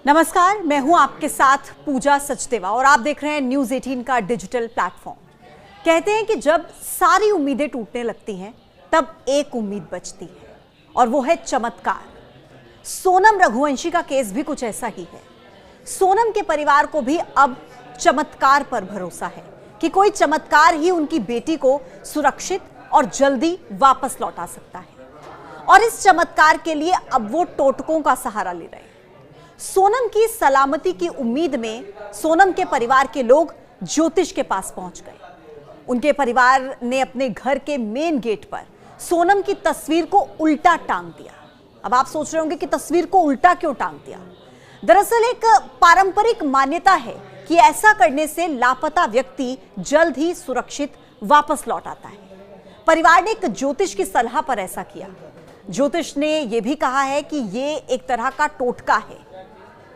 नमस्कार, मैं हूं आपके साथ पूजा सचदेवा और आप देख रहे हैं न्यूज़ 18 का डिजिटल प्लेटफॉर्म। कहते हैं कि जब सारी उम्मीदें टूटने लगती हैं तब एक उम्मीद बचती है और वो है चमत्कार। सोनम रघुवंशी का केस भी कुछ ऐसा ही है। सोनम के परिवार को भी अब चमत्कार पर भरोसा है कि कोई चमत्कार ही उनकी बेटी को सुरक्षित और जल्दी वापस लौटा सकता है और इस चमत्कार के लिए अब वो टोटकों का सहारा ले रहे हैं। सोनम की सलामती की उम्मीद में सोनम के परिवार के लोग ज्योतिष के पास पहुंच गए। उनके परिवार ने अपने घर के मेन गेट पर सोनम की तस्वीर को उल्टा टांग दिया। अब आप सोच रहे होंगे कि तस्वीर को उल्टा क्यों टांग दिया। दरअसल एक पारंपरिक मान्यता है कि ऐसा करने से लापता व्यक्ति जल्द ही सुरक्षित वापस लौट आता है। परिवार ने एक ज्योतिष की सलाह पर ऐसा किया। ज्योतिष ने यह भी कहा है कि ये एक तरह का टोटका है।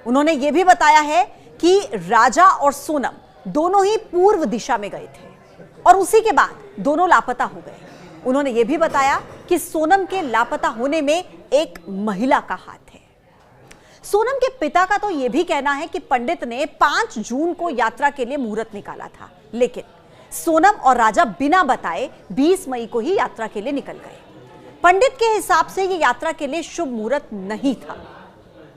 उन्होंने ये भी बताया है कि राजा और सोनम दोनों ही पूर्व दिशा में गए थे और उसी के बाद दोनों लापता हो गए। उन्होंने ये भी बताया कि सोनम के लापता होने में एक महिला का हाथ है। सोनम के पिता का तो यह भी कहना है कि पंडित ने 5 जून को यात्रा के लिए मुहूर्त निकाला था, लेकिन सोनम और राजा बिना बताए 20 मई को ही यात्रा के लिए निकल गए। पंडित के हिसाब से यह यात्रा के लिए शुभ मुहूर्त नहीं था।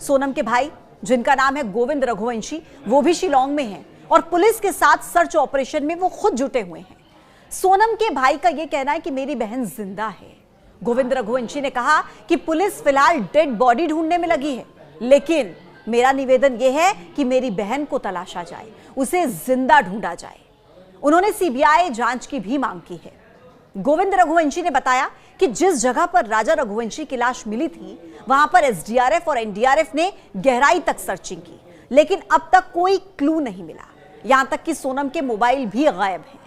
सोनम के भाई, जिनका नाम है गोविंद रघुवंशी, वो भी शिलांग में हैं और पुलिस के साथ सर्च ऑपरेशन में वो खुद जुटे हुए हैं। सोनम के भाई का ये कहना है कि मेरी बहन जिंदा है। गोविंद रघुवंशी ने कहा कि पुलिस फिलहाल डेड बॉडी ढूंढने में लगी है, लेकिन मेरा निवेदन यह है कि मेरी बहन को तलाशा जाए, उसे जिंदा ढूंढा जाए। उन्होंने सीबीआई जांच की भी मांग की है। गोविंद रघुवंशी ने बताया कि जिस जगह पर राजा रघुवंशी की लाश मिली थी, वहां पर एसडीआरएफ और एनडीआरएफ ने गहराई तक सर्चिंग की, लेकिन अब तक कोई क्लू नहीं मिला। यहां तक कि सोनम के मोबाइल भी गायब हैं।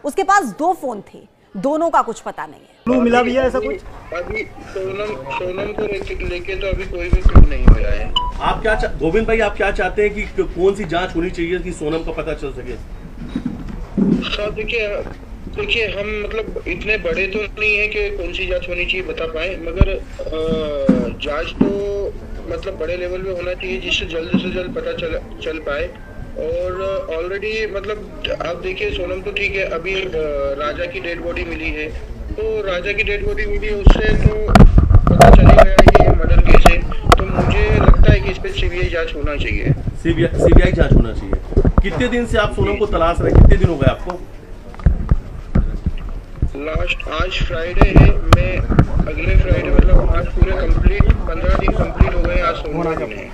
उसके पास 2 फोन थे, दोनों का कुछ पता नहीं है। क्लू मिला भी है ऐसा कुछ? अभी सोनम को लेके तो अभी कोई भी क्लू नहीं मिला है। आप क्या गोविंद भाई, आप क्या चाहते हैं कि कौन सी जांच होनी चाहिए कि सोनम का पता चल सके? सर देखिए हम मतलब इतने बड़े तो नहीं है कि कौन सी जांच होनी चाहिए बता पाए, मगर जांच तो मतलब बड़े लेवल पे होना चाहिए जिससे जल्द से जल्द पता चल पाए। और ऑलरेडी मतलब आप देखिए सोनम तो ठीक है, अभी राजा की डेड बॉडी मिली है, तो राजा की डेड बॉडी मिली है, उससे तो पता चल ही गया कि ये मर्डर केस है। तो मुझे लगता है कि इस पे सीबीआई जांच होना चाहिए। सीबीआई जांच होना चाहिए। कितने दिन से आप सोनम को तलाश रहे, कितने दिन हो गए आपको? लास्ट आज फ्राइडे है, मैं अगले फ्राइडे मतलब आज पूरे कंप्लीट 15 दिन कंप्लीट हो गए। आज सोमवार दिन है।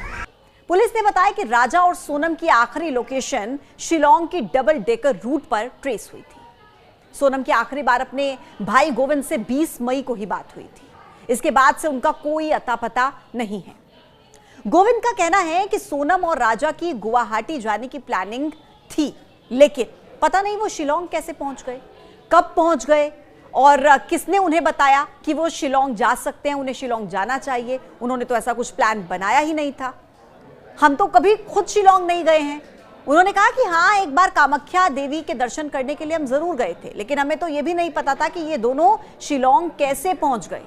पुलिस ने बताया कि राजा और सोनम की आखिरी लोकेशन शिलांग की डबल डेकर रूट पर ट्रेस हुई थी। सोनम की आखिरी बार अपने भाई गोविंद से 20 मई को ही बात हुई थी। इसके बाद से उनका कोई अता पता नहीं है। गोविंद का कहना है कि सोनम और राजा की गुवाहाटी जाने की प्लानिंग थी, लेकिन पता नहीं वो शिलांग कैसे पहुंच गए, कब पहुंच गए और किसने उन्हें बताया कि वो शिलांग जा सकते हैं, उन्हें शिलांग जाना चाहिए। उन्होंने तो ऐसा कुछ प्लान बनाया ही नहीं था। हम तो कभी खुद शिलांग नहीं गए हैं। उन्होंने कहा कि हाँ, एक बार कामाख्या देवी के दर्शन करने के लिए हम जरूर गए थे, लेकिन हमें तो ये भी नहीं पता था कि ये दोनों शिलांग कैसे पहुंच गए।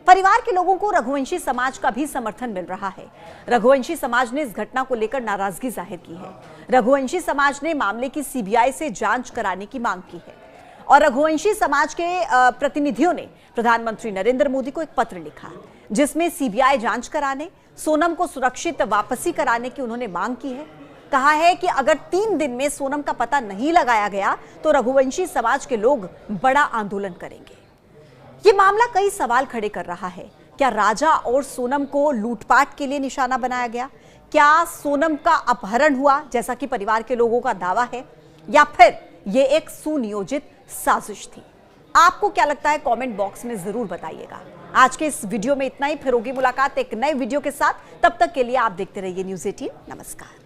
परिवार के लोगों को रघुवंशी समाज का भी समर्थन मिल रहा है। रघुवंशी समाज ने इस घटना को लेकर नाराजगी जाहिर की है। रघुवंशी समाज ने मामले की सीबीआई से जांच कराने की मांग की है और रघुवंशी समाज के प्रतिनिधियों ने प्रधानमंत्री नरेंद्र मोदी को एक पत्र लिखा, जिसमें सीबीआई जांच कराने, सोनम को सुरक्षित वापसी कराने की उन्होंने मांग की है। कहा है कि अगर 3 दिन में सोनम का पता नहीं लगाया गया तो रघुवंशी समाज के लोग बड़ा आंदोलन करेंगे। ये मामला कई सवाल खड़े कर रहा है। क्या राजा और सोनम को लूटपाट के लिए निशाना बनाया गया? क्या सोनम का अपहरण हुआ जैसा कि परिवार के लोगों का दावा है, या फिर ये एक सुनियोजित साजिश थी? आपको क्या लगता है? कमेंट बॉक्स में जरूर बताइएगा। आज के इस वीडियो में इतना ही। फिर होगी मुलाकात एक नए वीडियो के साथ। तब तक के लिए आप देखते रहिए न्यूज़ 18। नमस्कार।